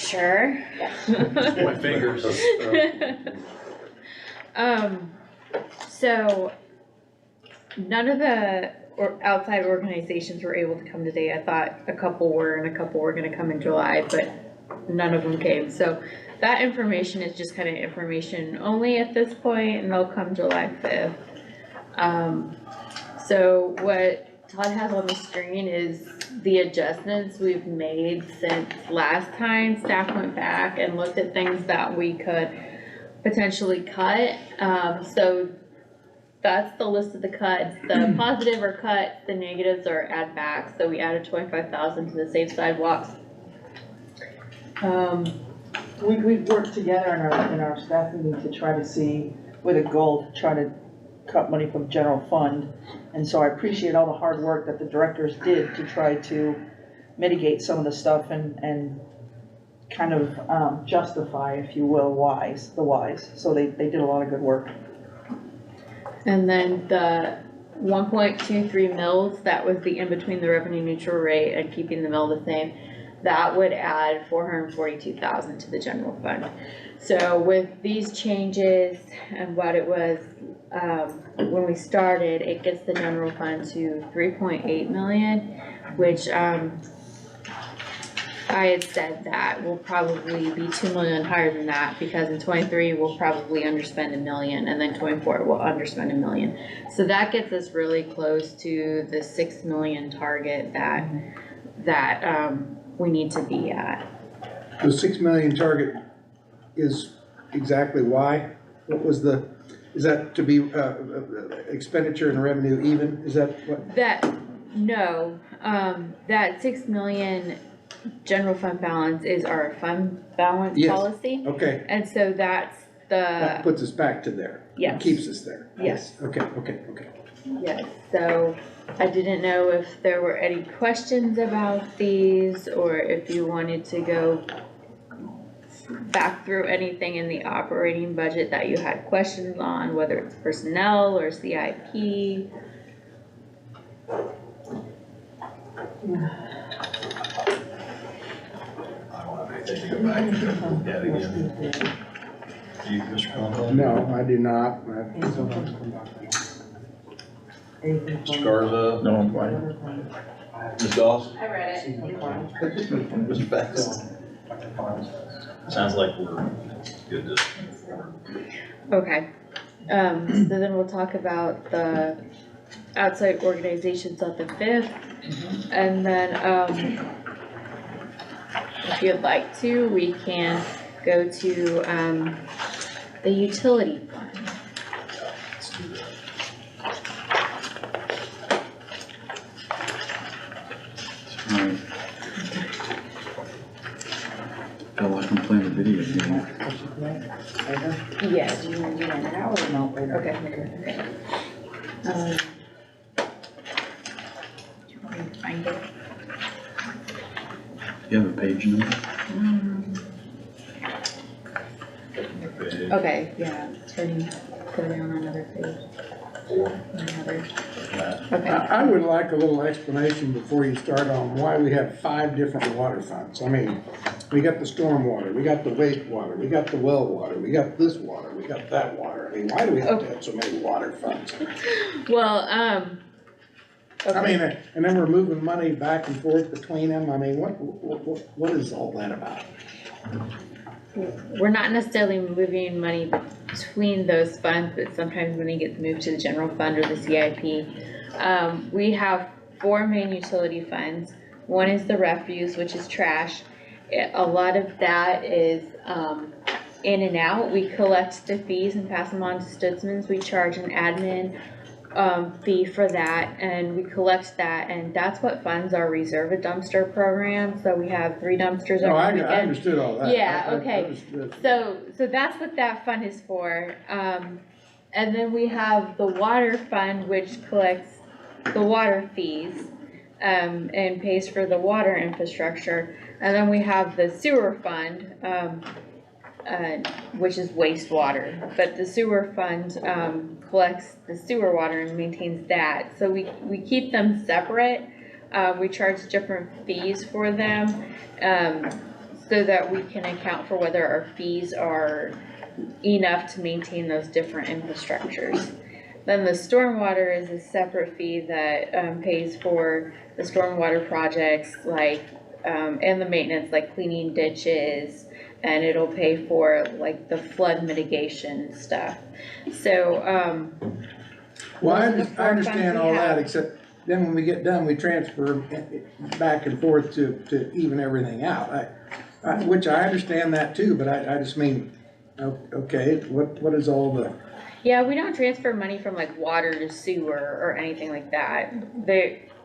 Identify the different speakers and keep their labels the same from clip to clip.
Speaker 1: Sure.
Speaker 2: My fingers.
Speaker 1: So none of the outside organizations were able to come today. I thought a couple were and a couple were gonna come in July, but none of them came. So that information is just kind of information only at this point, and they'll come July 5th. So what Todd has on the screen is the adjustments we've made since last time. Staff went back and looked at things that we could potentially cut. So that's the list of the cuts. The positive are cut, the negatives are add back. So we added 25,000 to the safe sidewalks.
Speaker 3: We've worked together in our staff meeting to try to see, with a goal to try to cut money from general fund. And so I appreciate all the hard work that the directors did to try to mitigate some of the stuff and kind of justify, if you will, the whys. So they did a lot of good work.
Speaker 1: And then the 1.23 mils, that was the in between the revenue neutral rate and keeping the mill the same. That would add 442,000 to the general fund. So with these changes and what it was when we started, it gets the general fund to 3.8 million, which I had said that will probably be 2 million higher than that, because in 23 we'll probably underspend $1 million, and then 24 we'll underspend $1 million. So that gets us really close to the 6 million target that we need to be at.
Speaker 4: The 6 million target is exactly why? What was is that to be expenditure and revenue even? Is that what?
Speaker 1: No, that 6 million general fund balance is our fund balance policy.
Speaker 4: Okay.
Speaker 1: And so that
Speaker 4: puts us back to there.
Speaker 1: Yes.
Speaker 4: It keeps us there.
Speaker 1: Yes.
Speaker 4: Okay.
Speaker 1: Yes, so I didn't know if there were any questions about these, or if you wanted to go back through anything in the operating budget that you had questions on, whether it's personnel or CIP.
Speaker 2: To go back and look at it again. Do you, Mr. Conlon?
Speaker 4: No, I do not.
Speaker 2: Mr. Garza? No, I'm fine. Ms. Dawes?
Speaker 1: I read it.
Speaker 2: Mr. Bax? Sounds like we're good to.
Speaker 1: Okay, so then we'll talk about the outside organizations on the 5th, and then if you'd like to, we can go to the utility fund.
Speaker 2: Let's do that.
Speaker 5: Alright. Felt like I'm playing a video game.
Speaker 1: Yeah, do you want to do that now or no? Okay. Do you want me to find it?
Speaker 5: You have a page number?
Speaker 1: Okay, yeah, put it on another page. Okay.
Speaker 4: I would like a little explanation before you start on why we have 5 different water funds. I mean, we got the storm water, we got the wastewater, we got the well water, we got this water, we got that water. I mean, why do we have to have so many water funds?
Speaker 1: Well, okay.
Speaker 4: I mean, and then we're moving money back and forth between them. I mean, what is all that about?
Speaker 1: We're not necessarily moving money between those funds, but sometimes when it gets moved to the general fund or the CIP. We have 4 main utility funds. One is the refuse, which is trash. A lot of that is in and out. We collect the fees and pass them on to Stutzman's. We charge an admin fee for that, and we collect that, and that's what funds our reserve a dumpster program. So we have 3 dumpsters
Speaker 4: No, I
Speaker 1: weekend.
Speaker 4: understood all that.
Speaker 1: Yeah, okay. So that's what that fund is for. And then we have the water fund, which collects the water fees and pays for the water infrastructure. And then we have the sewer fund, which is wastewater, but the sewer fund collects the sewer water and maintains that. So we keep them separate. We charge different fees for them. so that we can account for whether our fees are enough to maintain those different infrastructures. Then the stormwater is a separate fee that pays for the stormwater projects like, and the maintenance, like cleaning ditches, and it'll pay for like the flood mitigation stuff. So,
Speaker 4: Well, I
Speaker 1: those are the
Speaker 4: I
Speaker 1: 4
Speaker 4: understand
Speaker 1: funds we
Speaker 4: all that,
Speaker 1: have.
Speaker 4: except then when we get done, we transfer back and forth to even everything out. Which I understand that too, but I just mean, okay, what is all the,
Speaker 1: Yeah, we don't transfer money from like water to sewer or anything like that.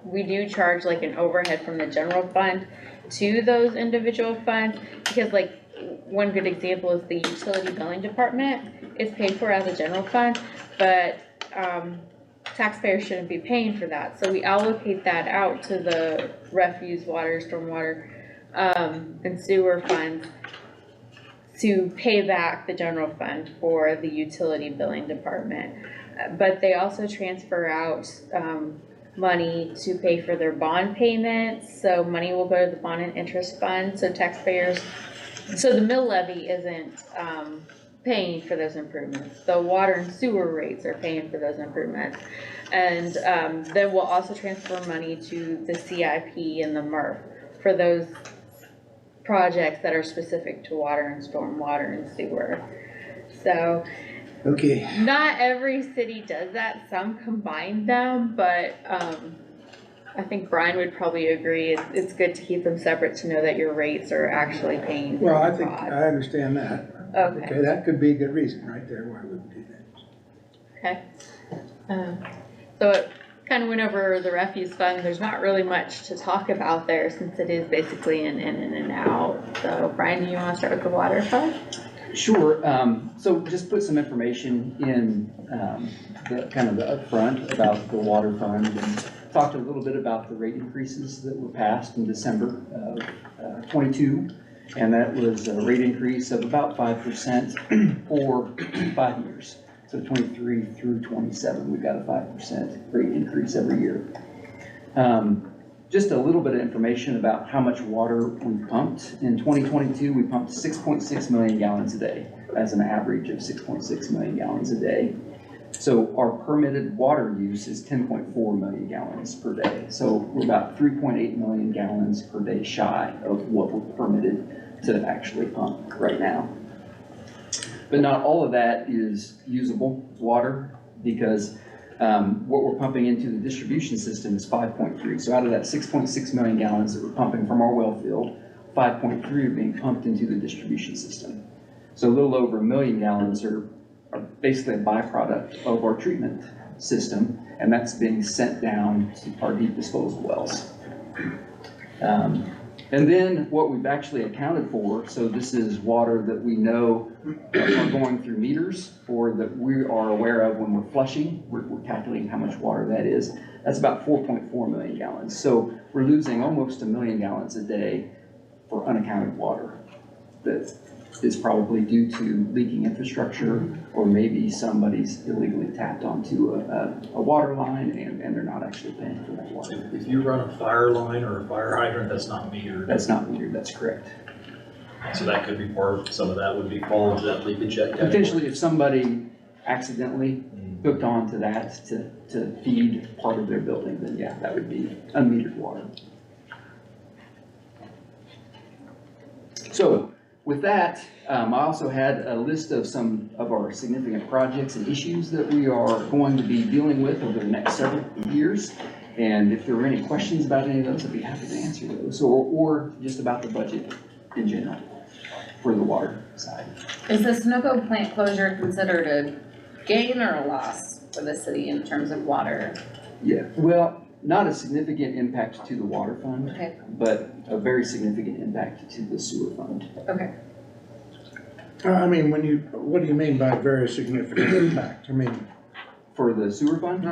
Speaker 1: We do charge like an overhead from the general fund to those individual funds, because like, one good example is the utility billing department. It's paid for as a general fund, but, taxpayers shouldn't be paying for that, so we allocate that out to the refuse, water, stormwater, and sewer funds to pay back the general fund for the utility billing department. But they also transfer out, money to pay for their bond payments, so money will go to the bond and interest fund, so taxpayers, so the mill levy isn't, paying for those improvements. The water and sewer rates are paying for those improvements. And, then we'll also transfer money to the CIP and the MRF for those projects that are specific to water and stormwater and sewer. So,
Speaker 4: okay,
Speaker 1: not every city does that, some combine them, but, I think Brian would probably agree, it's good to keep them separate to know that your rates are actually paying for
Speaker 4: well, I
Speaker 1: the
Speaker 4: think,
Speaker 1: cost.
Speaker 4: I understand that.
Speaker 1: Okay.
Speaker 4: That could be a good reason right there why we would do that.
Speaker 1: Okay. So it kind of went over the refuse fund. There's not really much to talk about there since it is basically an in and out. So Brian, do you want to start with the water fund?
Speaker 6: Sure, so just put some information in, the kind of the upfront about the water fund, and talked a little bit about the rate increases that were passed in December of 22. And that was a rate increase of about 5% for 5 years. So 23 through 27, we've got a 5% rate increase every year. Just a little bit of information about how much water we've pumped. In 2022, we pumped 6.6 million gallons a day, as an average of 6.6 million gallons a day. So our permitted water use is 10.4 million gallons per day. So we're about 3.8 million gallons per day shy of what we're permitted to actually pump right now. But not all of that is usable water, because what we're pumping into the distribution system is 5.3. So out of that 6.6 million gallons that we're pumping from our well field, 5.3 are being pumped into the distribution system. So a little over 1 million gallons are basically a byproduct of our treatment system, and that's being sent down to our deep disposal wells. And then what we've actually accounted for, so this is water that we know are going through meters, or that we are aware of when we're flushing. We're calculating how much water that is. That's about 4.4 million gallons. So we're losing almost 1 million gallons a day for unaccounted water that is probably due to leaking infrastructure, or maybe somebody's illegally tapped onto a water line and they're not actually paying for that water.
Speaker 2: If you run a fire line or a fire hydrant, that's not metered.
Speaker 6: That's not metered, that's correct.
Speaker 2: So that could be part, some of that would be fall into that leakage check category.
Speaker 6: Potentially, if somebody accidentally hooked on to that to feed part of their building, then yeah, that would be unmetered water. So with that, I also had a list of some of our significant projects and issues that we are going to be dealing with over the next several years. And if there were any questions about any of those, I'd be happy to answer those, or just about the budget in general for the water side.
Speaker 7: Is the Sunoco plant closure considered a gain or a loss for the city in terms of water?
Speaker 6: Yeah, well, not a significant impact to the water fund,
Speaker 7: Okay.
Speaker 6: but a very significant impact to the sewer fund.
Speaker 7: Okay.
Speaker 4: I mean, what do you mean by very significant impact? I mean.
Speaker 6: For the sewer fund,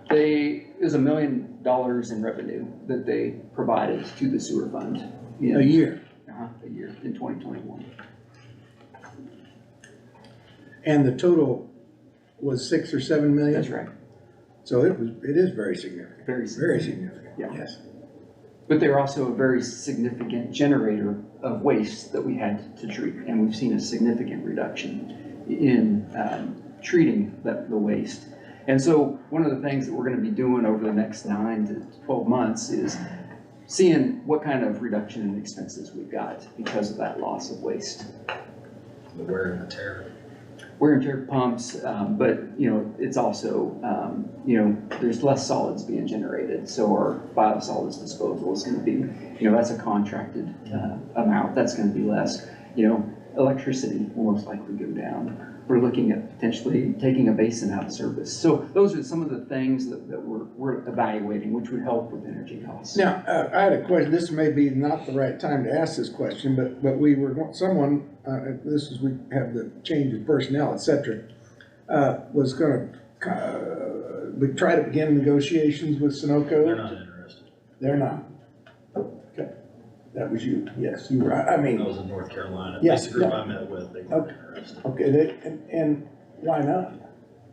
Speaker 6: it was $1 million in revenue that they provided to the sewer fund.
Speaker 4: A year.
Speaker 6: A year in 2021.
Speaker 4: And the total was 6 or 7 million?
Speaker 6: That's right.
Speaker 4: So it is very significant.
Speaker 6: Very
Speaker 4: Very
Speaker 6: significant.
Speaker 4: significant,
Speaker 6: Yeah.
Speaker 4: yes.
Speaker 6: But they're also a very significant generator of waste that we had to treat, and we've seen a significant reduction in treating the waste. And so one of the things that we're gonna be doing over the next 9 to 12 months is seeing what kind of reduction in expenses we've got because of that loss of waste.
Speaker 2: The wear and the tear.
Speaker 6: Wear and tear pumps, but it's also, there's less solids being generated. So our biosolids disposal is gonna be, that's a contracted amount, that's gonna be less. Electricity will most likely go down. We're looking at potentially taking a basin out of service. So those are some of the things that we're evaluating, which would help with energy costs.
Speaker 4: Now, I had a question, this may be not the right time to ask this question, but we were, someone, we have the change of personnel, et cetera, was gonna, we try to begin negotiations with Sunoco.
Speaker 2: They're not interested.
Speaker 4: They're not. Okay, that was you, yes, you were, I mean.
Speaker 2: I was in North Carolina,
Speaker 4: Yeah,
Speaker 2: that's the group
Speaker 4: yeah.
Speaker 2: I met with, they weren't interested.
Speaker 4: Okay, and why not?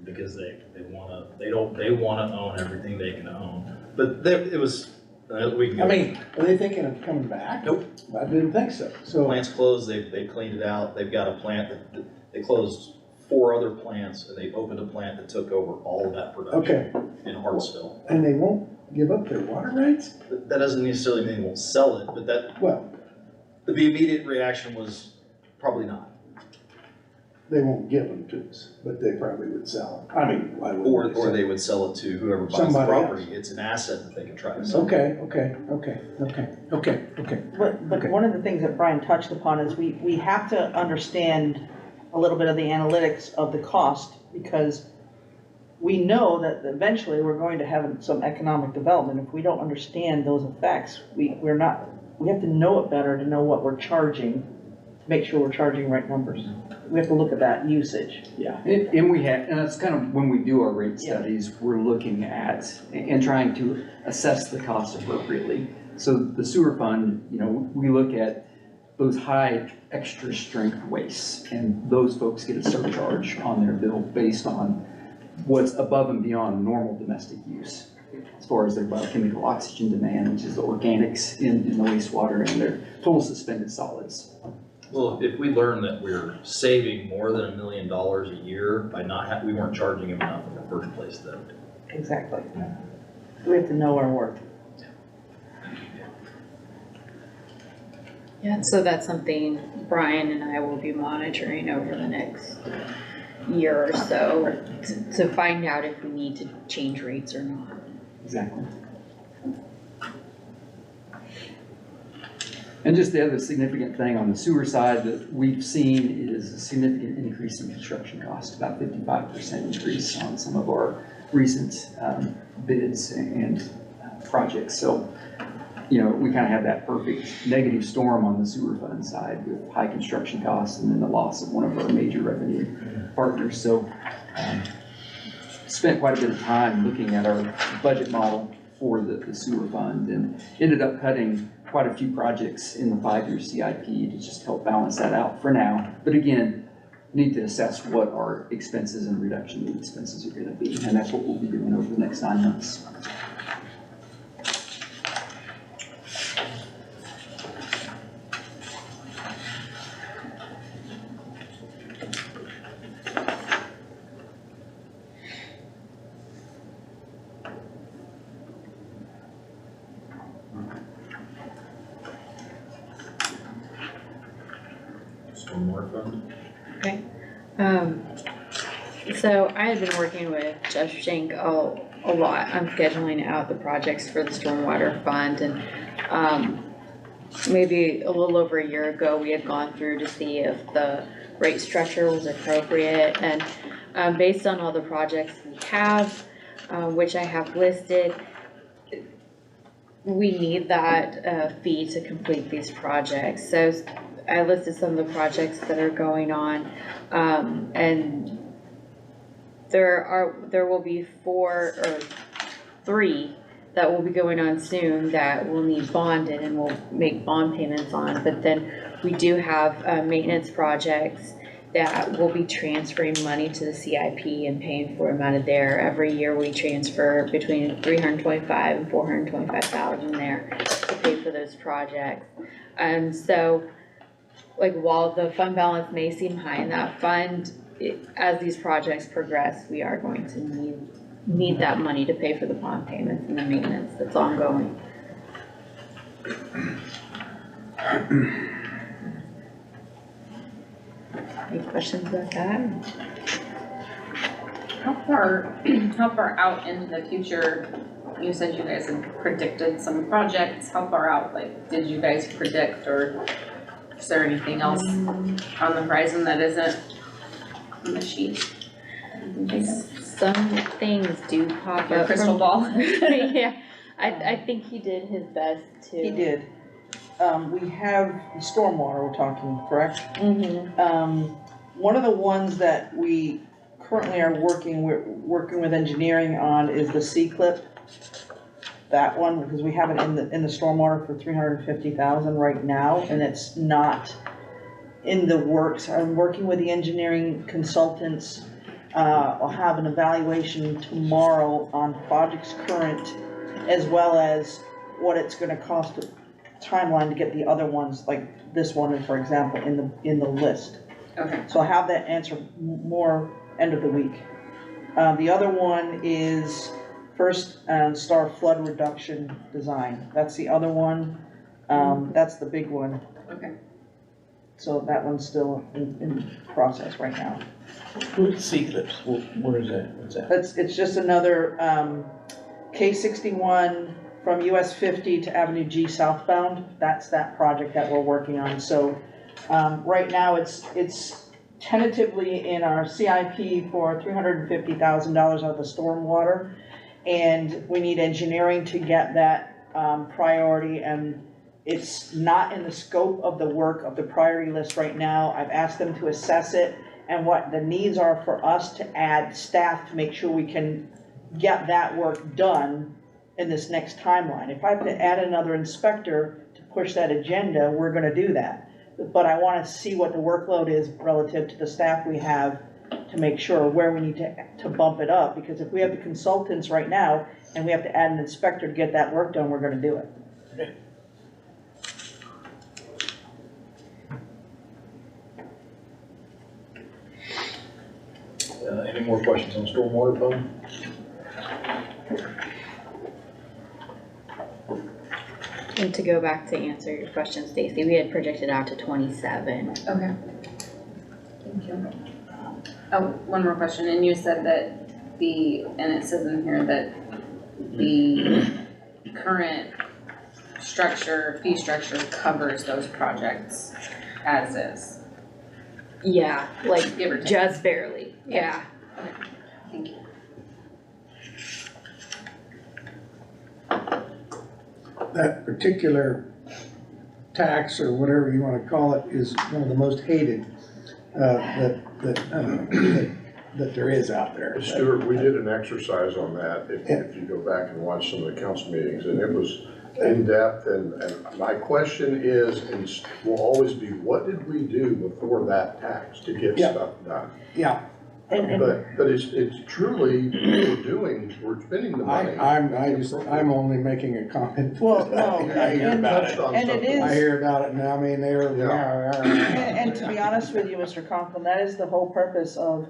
Speaker 2: Because they wanna own everything they can own. But it was, we can go.
Speaker 4: I mean, are they thinking of coming back?
Speaker 2: Nope.
Speaker 4: I didn't think so, so.
Speaker 2: Plant's closed, they cleaned it out, they've got a plant they closed 4 other plants and they opened a plant that took over all of that production
Speaker 4: Okay,
Speaker 2: in Hartsville.
Speaker 4: and they won't give up their water rights?
Speaker 2: That doesn't necessarily mean they won't sell it, but
Speaker 4: Well,
Speaker 2: the immediate reaction was probably not.
Speaker 4: they won't give them to us, but they probably would sell them. I mean, why
Speaker 2: Or
Speaker 4: wouldn't they sell
Speaker 2: they would sell it to whoever buys the
Speaker 4: Somebody
Speaker 2: property,
Speaker 4: else.
Speaker 2: it's an asset that they can try to sell.
Speaker 4: Okay.
Speaker 3: But one of the things that Brian touched upon is we have to understand a little bit of the analytics of the cost, because we know that eventually we're going to have some economic development. If we don't understand those effects, we have to know it better to know what we're charging, to make sure we're charging right numbers. We have to look at that usage.
Speaker 6: Yeah, and that's kind of when we do our rate studies, we're looking at and trying to assess the cost appropriately. So the sewer fund, we look at those high extra strength wastes, and those folks get a surcharge on their bill based on what's above and beyond normal domestic use, as far as their biochemical oxygen demand, which is the organics in the wastewater, and their total suspended solids.
Speaker 2: Well, if we learn that we're saving more than $1 million a year by we weren't charging them enough in the first place then.
Speaker 3: Exactly. We have to know our worth.
Speaker 1: Yeah, so that's something Brian and I will be monitoring over the next year or so to find out if we need to change rates or not.
Speaker 6: Exactly. And just the other significant thing on the sewer side that we've seen is a significant increase in construction cost, about 55% increase on some of our recent bids and projects. So, we kind of have that perfect negative storm on the sewer fund side with high construction costs and then the loss of one of our major revenue partners. So, spent quite a bit of time looking at our budget model for the sewer fund and ended up cutting quite a few projects in the 5-year CIP to just help balance that out for now. But again, need to assess what our expenses and reduction in expenses are gonna be, and that's what we'll be doing over the next 9 months.
Speaker 2: Stormwater fund?
Speaker 1: Okay. So I have been working with Jeff Shank a lot on scheduling out the projects for the stormwater fund, and maybe a little over a year ago, we had gone through to see if the rate structure was appropriate, and based on all the projects we have, which I have listed, we need that fee to complete these projects. So I listed some of the projects that are going on, and there will be 4 or 3 that will be going on soon that will need bonded and we'll make bond payments on. But then we do have maintenance projects that will be transferring money to the CIP and paying for them out of there. Every year we transfer between $325,000 and $425,000 there to pay for those projects. And so, like, while the fund balance may seem high in that fund, as these projects progress, we are going to need that money to pay for the bond payments and the maintenance that's ongoing. Any questions about that?
Speaker 7: How far out into the future, you said you guys had predicted some projects, how far out, like, did you guys predict, or is there anything else on the horizon that isn't on the sheet?
Speaker 1: Some things do pop
Speaker 7: Your
Speaker 1: up.
Speaker 7: crystal ball?
Speaker 1: Yeah, I think he did his best to.
Speaker 3: He did. We have the stormwater we're talking, correct?
Speaker 1: Mm-hmm.
Speaker 3: One of the ones that we currently are working with engineering on is the C-clip. That one, because we have it in the stormwater for $350,000 right now, and it's not in the works. I'm working with the engineering consultants. I'll have an evaluation tomorrow on projects current, as well as what it's gonna cost, timeline to get the other ones, like this one, for example, in the list.
Speaker 7: Okay.
Speaker 3: So I'll have that answer more end of the week. The other one is first star flood reduction design. That's the other one. That's the big one.
Speaker 7: Okay.
Speaker 3: So that one's still in process right now.
Speaker 8: Who's C-clips? Where is that? What's that?
Speaker 3: It's just another K61 from US 50 to Avenue G southbound. That's that project that we're working on. So right now it's tentatively in our CIP for $350,000 out of the stormwater. And we need engineering to get that priority, and it's not in the scope of the work of the priority list right now. I've asked them to assess it and what the needs are for us to add staff to make sure we can get that work done in this next timeline. If I have to add another inspector to push that agenda, we're gonna do that. But I wanna see what the workload is relative to the staff we have to make sure where we need to bump it up. Because if we have the consultants right now and we have to add an inspector to get that work done, we're gonna do it.
Speaker 8: Okay.
Speaker 2: Any more questions on stormwater fund?
Speaker 1: And to go back to answer your question, Stacy, we had projected out to 27.
Speaker 7: Okay. Thank you. Oh, one more question, and you said that and it says in here that the current fee structure covers those projects as is.
Speaker 1: Yeah, like
Speaker 7: Give or take.
Speaker 1: just barely, yeah.
Speaker 7: Thank you.
Speaker 4: That particular tax, or whatever you wanna call it, is one of the most hated, that there is out there.
Speaker 9: Stuart, we did an exercise on that, if you go back and watch some of the council meetings, and it was in-depth, and my question is, and will always be, what did we do before that tax to get
Speaker 4: Yeah.
Speaker 9: stuff done?
Speaker 4: Yeah,
Speaker 9: But it's truly, we're spending the money.
Speaker 4: I'm only making a comment.
Speaker 3: Well, no,
Speaker 9: I hear about it.
Speaker 3: and it is.
Speaker 4: I hear about it now, I mean,
Speaker 3: And to be honest with you, Mr. Conklin, that is the whole purpose of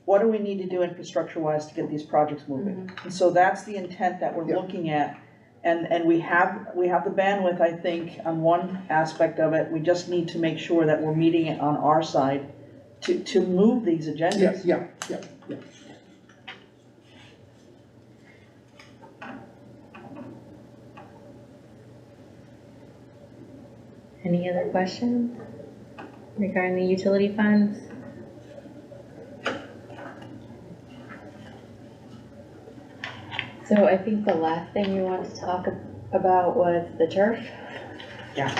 Speaker 3: what do we need to do infrastructure-wise to get these projects moving? And so that's the intent that we're looking at. And we have the bandwidth, I think, on one aspect of it. We just need to make sure that we're meeting it on our side to move these agendas.
Speaker 4: Yeah.
Speaker 1: Any other questions regarding the utility funds? So I think the last thing we wanted to talk about was the turf.
Speaker 3: Yeah.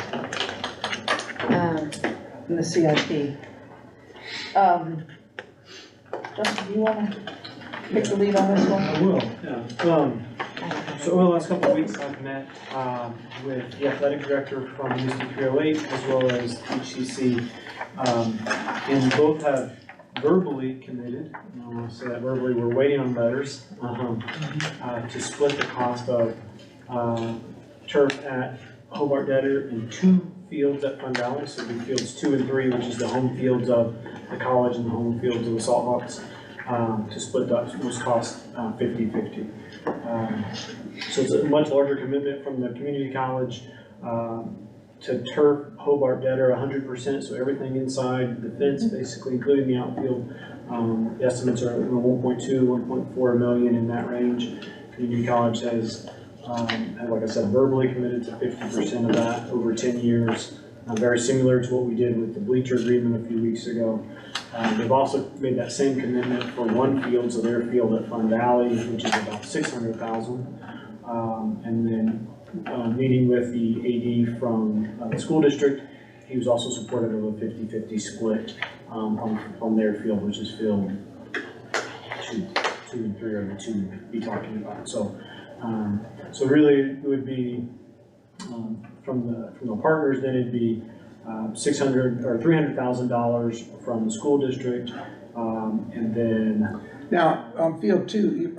Speaker 3: In the CIP. Justin, do you wanna take the lead on this one?
Speaker 10: I will, yeah. So over the last couple of weeks, I've met with the athletic director from UC 308 as well as HCC. And both have verbally committed, and I want to say that verbally, we're waiting on letters to split the cost of turf at Hobart Detter and 2 fields at Fun Valley, so it'd be fields 2 and 3, which is the home fields of the college and the home fields of the Salt Hawks, to split that was cost 50-50. So it's a much larger commitment from the community college to turf Hobart Detter 100%, so everything inside the fence, basically, including the outfield. The estimates are 1.2, 1.4 million in that range. Community college has, like I said, verbally committed to 50% of that over 10 years. Very similar to what we did with the bleacher agreement a few weeks ago. They've also made that same commitment for 1 field, so their field at Fun Valley, which is about 600,000. And then meeting with the AD from the school district, he was also supportive of a 50-50 split on their field, which is field 2 and 3 are the 2 we'd be talking about. So, so really it would be from the partners, then it'd be $600 or $300,000 from the school district, and then.
Speaker 4: Now, on field 2,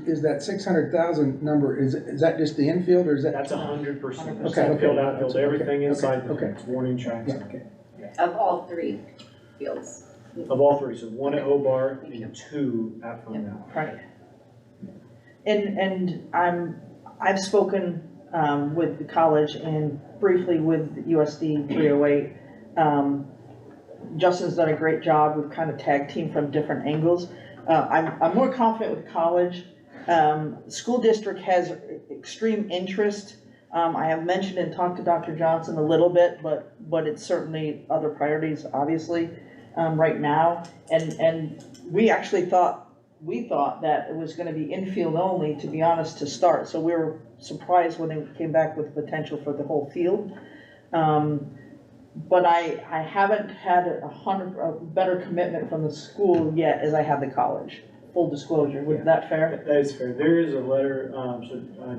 Speaker 4: is that 600,000 number, is that just the infield, or is that?
Speaker 10: That's 100%.
Speaker 4: Okay.
Speaker 10: Field, outfield, everything inside the
Speaker 4: okay.
Speaker 10: fence, warning tracks.
Speaker 4: Yeah, okay.
Speaker 7: Of all 3 fields.
Speaker 10: Of all 3, so 1 at Hobart and 2 at Fun Valley.
Speaker 3: Right. And I've spoken with the college and briefly with USD 308. Justin's done a great job. We've kind of tag team from different angles. I'm more confident with college. School district has extreme interest. I have mentioned and talked to Dr. Johnson a little bit, but it's certainly other priorities, obviously, right now. And we actually thought that it was going to be infield only, to be honest, to start. So we were surprised when they came back with the potential for the whole field. But I haven't had a better commitment from the school yet as I have the college. Full disclosure, was that fair?
Speaker 10: That is fair. There is a letter,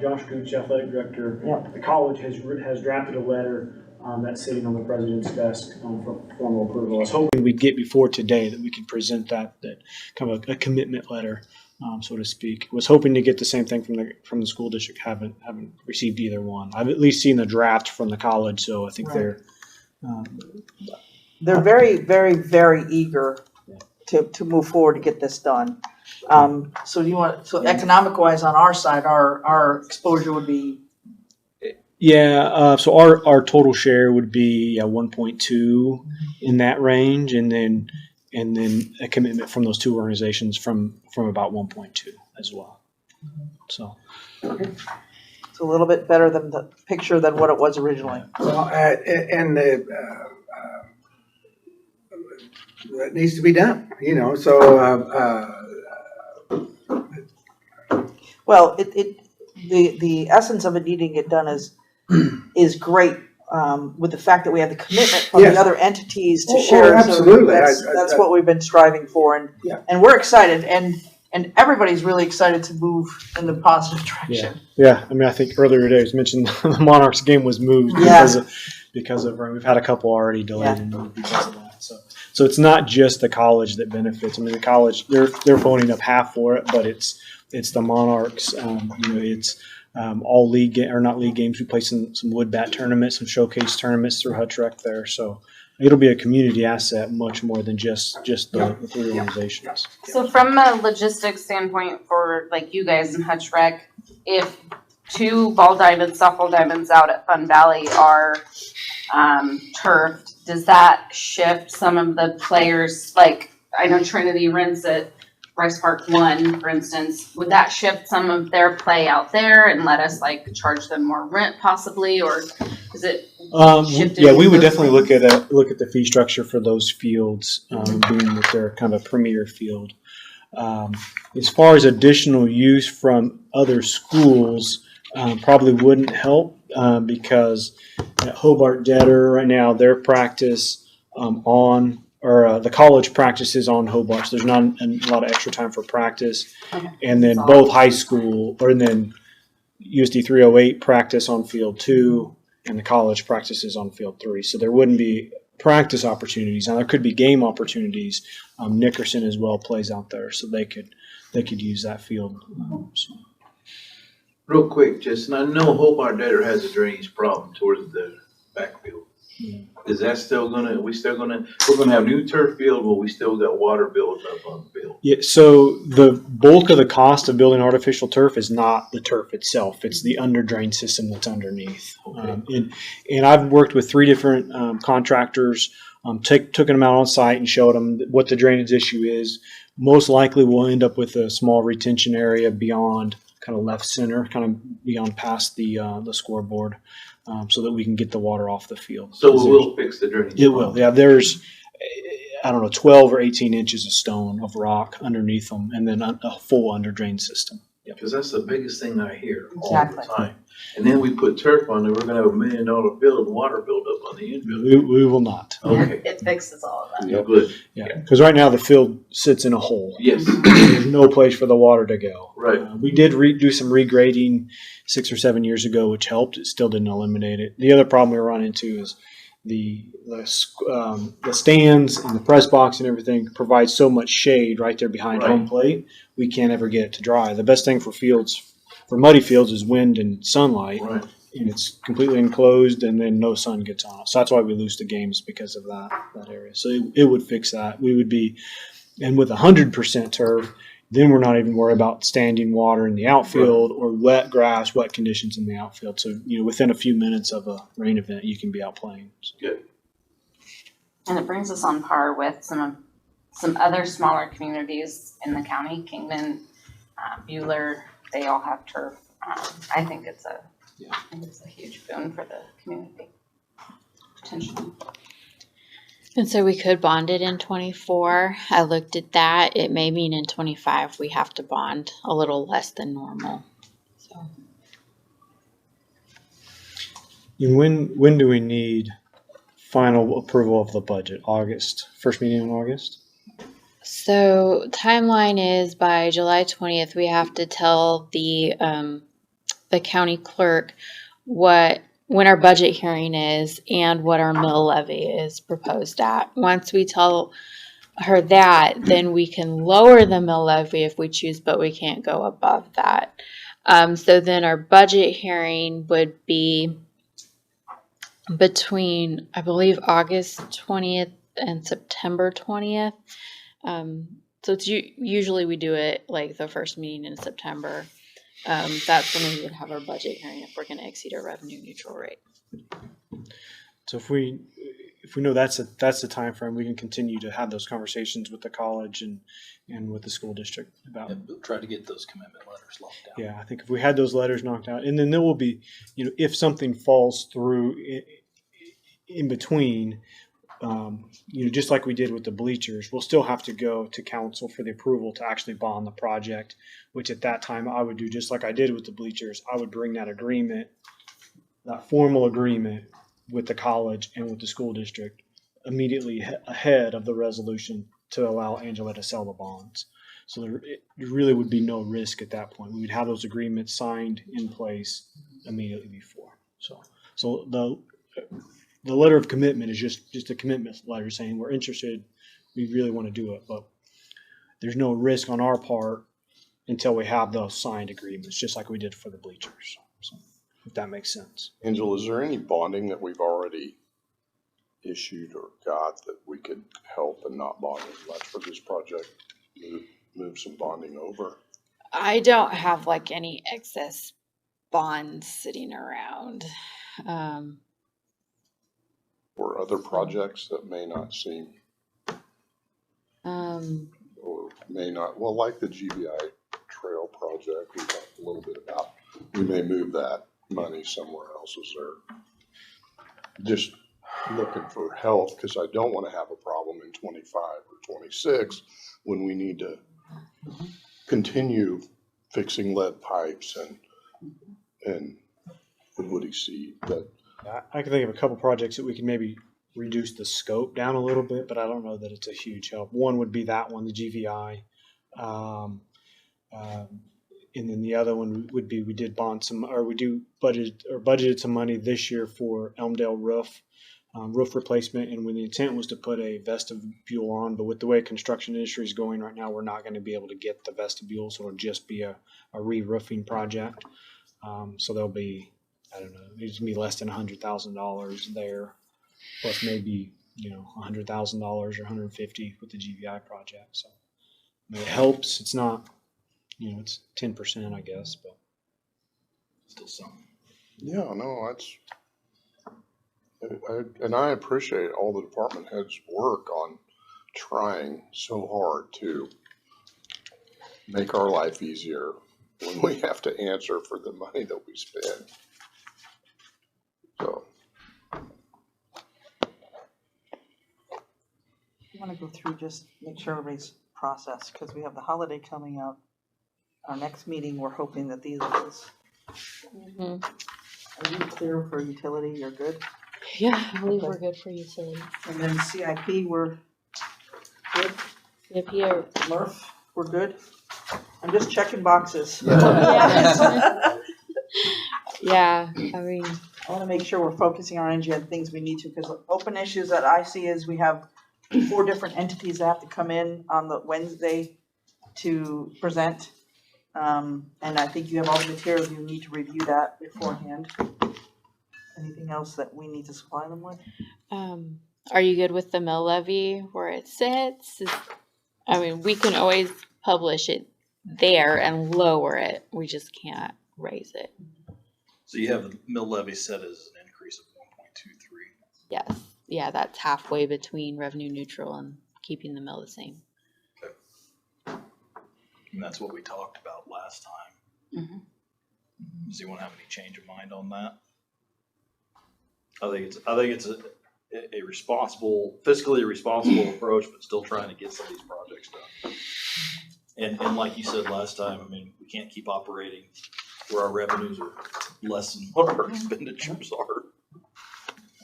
Speaker 10: Josh Gooch, athletic director,
Speaker 3: Yep.
Speaker 10: the college has drafted a letter that's sitting on the president's desk for formal approval. I was hoping we'd get before today that we could present that kind of a commitment letter, so to speak. Was hoping to get the same thing from the school district. Haven't received either one. I've at least seen the draft from the college, so I think
Speaker 3: Right. They're very, very, very eager to move forward to get this done. So economic wise on our side, our exposure would be.
Speaker 11: Yeah, so our total share would be 1.2 in that range, and then a commitment from those 2 organizations from about 1.2 as well. So
Speaker 3: It's a little bit better than the picture than what it was originally.
Speaker 4: Well, and that needs to be done, so,
Speaker 3: Well, the essence of it needing to get done is great, with the fact that we have the commitment from
Speaker 4: Yes.
Speaker 3: the other entities to
Speaker 4: Oh,
Speaker 3: share. So
Speaker 4: absolutely.
Speaker 3: That's what we've been striving for,
Speaker 4: Yeah.
Speaker 3: and we're excited, and everybody's really excited to move in the positive direction.
Speaker 11: yeah, I mean, I think earlier today it was mentioned the Monarchs game was moved because of rain. We've had a couple already delayed and moved because of that. So it's not just the college that benefits. I mean, the college they're phoning up half for it, but it's the Monarchs. It's all league or not league games. We play some wood bat tournaments, some showcase tournaments through Hutchinson there. So it'll be a community asset much more than just the 3 organizations.
Speaker 7: So from a logistics standpoint for like you guys in Hutch Rec, if 2 ball diamonds, softball diamonds out at Fun Valley are turfed, does that shift some of the players? Like I know Trinity rents at Rice Park 1, for instance. Would that shift some of their play out there and let us like charge them more rent possibly, or is it shifted?
Speaker 11: Yeah, we would definitely look at the fee structure for those fields, being that they're kind of a premier field. As far as additional use from other schools, probably wouldn't help because at Hobart Detter right now their practice the college practices on Hobart, so there's not a lot of extra time for practice.
Speaker 7: Okay.
Speaker 11: And then both high school, and then USD 308 practice on field 2, and the college practices on field 3. So there wouldn't be practice opportunities. Now there could be game opportunities. Nickerson as well plays out there, so they could use that field.
Speaker 8: Real quick, Justin, I know Hobart Debtor has a drainage problem towards the backfield. Is that still gonna, we're gonna have new turf field, but we still got water built up on the field?
Speaker 11: Yeah, so the bulk of the cost of building artificial turf is not the turf itself; it's the under drain system that's underneath.
Speaker 8: Okay.
Speaker 11: And I've worked with 3 different contractors. Took them out on site and showed them what the drainage issue is. Most likely, we'll end up with a small retention area beyond kind of left center, kind of beyond past the scoreboard, so that we can get the water off the field.
Speaker 8: So we will fix the drainage.
Speaker 11: It will. Yeah, there's, I don't know, 12 or 18 inches of stone, of rock underneath them, and then a full under drain system.
Speaker 8: Because that's the biggest thing I hear all
Speaker 7: Exactly.
Speaker 8: the time. And then we put turf on there, we're gonna have $1 million field and water buildup on the infield.
Speaker 11: We will not.
Speaker 8: Okay,
Speaker 7: It fixes all of that.
Speaker 8: yeah, good.
Speaker 11: Yeah, because right now the field sits in a hole.
Speaker 8: Yes,
Speaker 11: There's no place for the water to go.
Speaker 8: right.
Speaker 11: We did do some regrading 6 or 7 years ago, which helped. It still didn't eliminate it. The other problem we run into is the stands and the press box and everything provide so much shade right there behind
Speaker 8: Right.
Speaker 11: home plate. We can't ever get it to dry. The best thing for muddy fields is wind and sunlight,
Speaker 8: Right.
Speaker 11: and it's completely enclosed, and then no sun gets on it. So that's why we lose the games, because of that area. So it would fix that. We would be, and with 100% turf, then we're not even worried about standing water in the outfield or wet grass, wet conditions in the outfield. So, within a few minutes of a rain event, you can be out playing.
Speaker 8: Good.
Speaker 7: And it brings us on par with some other smaller communities in the county, Kingman, Bueller, they all have turf. I think it's a huge boon for the community, potentially.
Speaker 1: And so we could bond it in 24. I looked at that. It may mean in 25 we have to bond a little less than normal. So
Speaker 11: And when do we need final approval of the budget? August, first meeting in August?
Speaker 1: So timeline is by July 20th, we have to tell the county clerk when our budget hearing is and what our mill levy is proposed at. Once we tell her that, then we can lower the mill levy if we choose, but we can't go above that. So then our budget hearing would be between, I believe, August 20th and September 20th. So it's usually we do it like the first meeting in September. That's when we would have our budget hearing if we're going to exceed our revenue neutral rate.
Speaker 11: So if we know that's the time frame, we can continue to have those conversations with the college and with the school district about.
Speaker 2: And we'll try to get those commitment letters locked down.
Speaker 11: Yeah, I think if we had those letters knocked out, and then there will be, if something falls through in between, just like we did with the bleachers, we'll still have to go to council for the approval to actually bond the project, which at that time I would do just like I did with the bleachers. I would bring that formal agreement with the college and with the school district immediately ahead of the resolution to allow Angela to sell the bonds. So there really would be no risk at that point. We would have those agreements signed in place immediately before. So the letter of commitment is just a commitment letter saying we're interested, we really want to do it, but there's no risk on our part until we have those signed agreements, just like we did for the bleachers. So, if that makes sense.
Speaker 9: Angela, is there any bonding that we've already issued or got that we could help and not bond as much for this project? Move some bonding over?
Speaker 1: I don't have like any excess bonds sitting around.
Speaker 9: Or other projects that may not seem, or may not, well, like the GBI Trail project, we talked a little bit about, we may move that money somewhere else. Is there, just looking for health, because I don't want to have a problem in 25 or 26 when we need to continue fixing lead pipes and the woody seed. But
Speaker 11: I can think of a couple projects that we can maybe reduce the scope down a little bit, but I don't know that it's a huge help. One would be that one, the GVI. And then the other one would be we did bond some, or we do budgeted some money this year for Elmdale roof replacement. And when the intent was to put a vestibule on, but with the way construction industry is going right now, we're not going to be able to get the vestibule. So it'll just be a re-roofing project. So there'll be, I don't know, it's gonna be less than $100,000 there, plus maybe, $100,000 or $150 with the GVI project. So I mean, it helps. It's not, it's 10%, I guess, but still something.
Speaker 9: Yeah, no, and I appreciate all the department heads' work on trying so hard to make our life easier when we have to answer for the money that we spend. So.
Speaker 3: I want to go through, just make sure everybody's processed, because we have the holiday coming up. Our next meeting, we're hoping that these are
Speaker 1: Mhm.
Speaker 3: Are you clear for utility? You're good?
Speaker 1: Yeah, I believe we're good for utility.
Speaker 3: And then CIP, we're good?
Speaker 1: If you're,
Speaker 3: Murph, we're good? I'm just checking boxes.
Speaker 1: yeah. Yeah, I mean,
Speaker 3: I want to make sure we're focusing our energy on things we need to, because open issues that I see is we have 4 different entities that have to come in on the Wednesday to present. And I think you have all the materials, you need to review that beforehand. Anything else that we need to supply them with?
Speaker 1: are you good with the mill levy where it sits? I mean, we can always publish it there and lower it. We just can't raise it.
Speaker 2: So you have the mill levy set as an increase of 1.23.
Speaker 1: Yes. Yeah, that's halfway between revenue neutral and keeping the mill the same.
Speaker 2: And that's what we talked about last time.
Speaker 1: Mhm.
Speaker 2: Does anyone have any change of mind on that? I think it's a responsible, fiscally responsible approach, but still trying to get some of these projects done. And like you said last time, I mean, we can't keep operating where our revenues are less than what our expenditures are.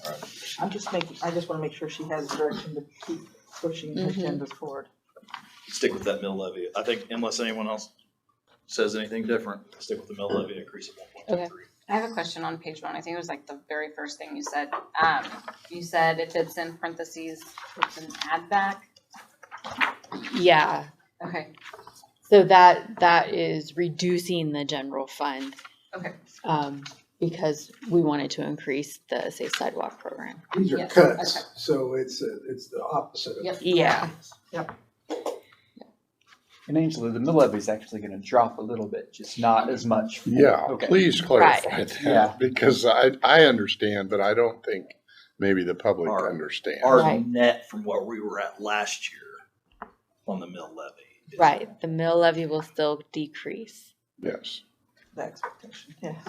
Speaker 2: All right.
Speaker 3: I just want to make sure she has direction to keep pushing agendas forward.
Speaker 2: Stick with that mill levy. I think unless anyone else says anything different, stick with the mill levy increase of 1.23.
Speaker 1: Okay.
Speaker 7: I have a question on page 1. I think it was like the very first thing you said. You said if it's in parentheses, it's an add back.
Speaker 1: Yeah.
Speaker 7: Okay.
Speaker 1: So that is reducing the general fund.
Speaker 7: Okay.
Speaker 1: Because we wanted to increase the Safe Sidewalk program.
Speaker 4: These are
Speaker 7: Yes,
Speaker 4: cuts,
Speaker 7: okay.
Speaker 4: so it's the opposite of.
Speaker 7: Yep.
Speaker 1: Yeah.
Speaker 6: And Angela, the mill levy is actually gonna drop a little bit, just not as much.
Speaker 9: Yeah,
Speaker 6: Okay.
Speaker 9: please clarify
Speaker 1: Right.
Speaker 9: that,
Speaker 6: Yeah.
Speaker 9: because I understand, but I don't think maybe the public
Speaker 2: Our-
Speaker 9: understands.
Speaker 2: Our
Speaker 1: Right.
Speaker 2: net from where we were at last year on the mill levy. is-
Speaker 1: Right. The mill levy will still decrease.
Speaker 9: Yes.
Speaker 3: The expectation, yeah.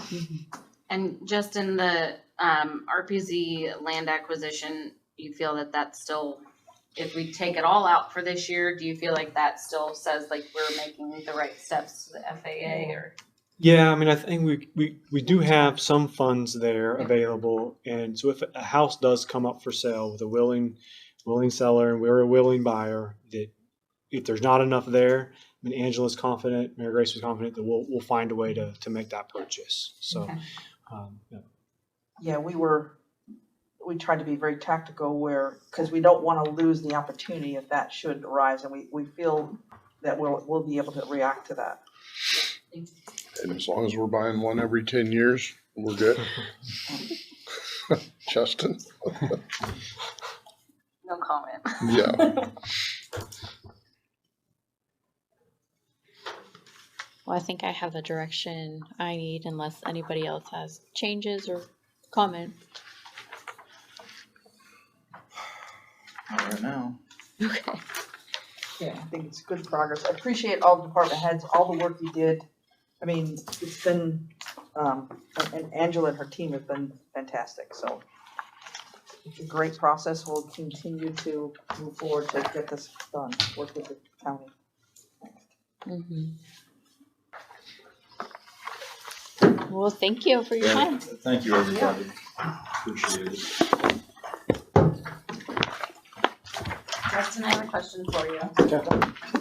Speaker 7: And just in the RPZ land acquisition, you feel that that's still, if we take it all out for this year, do you feel like that still says like we're making the right steps to the FAA or?
Speaker 11: Yeah, I mean, I think we do have some funds there available, and so if a house does come up for sale with a willing seller and we're a willing buyer, that if there's not enough there, I mean, Angela's confident, Mary Grace was confident that we'll find a way to make that purchase. So,
Speaker 7: Okay.
Speaker 11: Yeah.
Speaker 3: Yeah, we tried to be very tactical because we don't want to lose the opportunity if that should arise, and we feel that we'll be able to react to that.
Speaker 9: And as long as we're buying one every 10 years, we're good. Justin?
Speaker 7: No comment.
Speaker 9: Yeah.
Speaker 1: Well, I think I have the direction I need unless anybody else has changes or comment.
Speaker 2: Not right now.
Speaker 1: Okay.
Speaker 3: Yeah, I think it's good progress. I appreciate all the department heads, all the work you did. I mean, it's been, and Angela and her team have been fantastic, so it's a great process. We'll continue to move forward to get this done, work with the county.
Speaker 1: Mm-hmm. Well, thank you for your time.
Speaker 2: Thank you, everybody. Appreciate it.
Speaker 7: Justin, I have a question for you.
Speaker 11: Okay.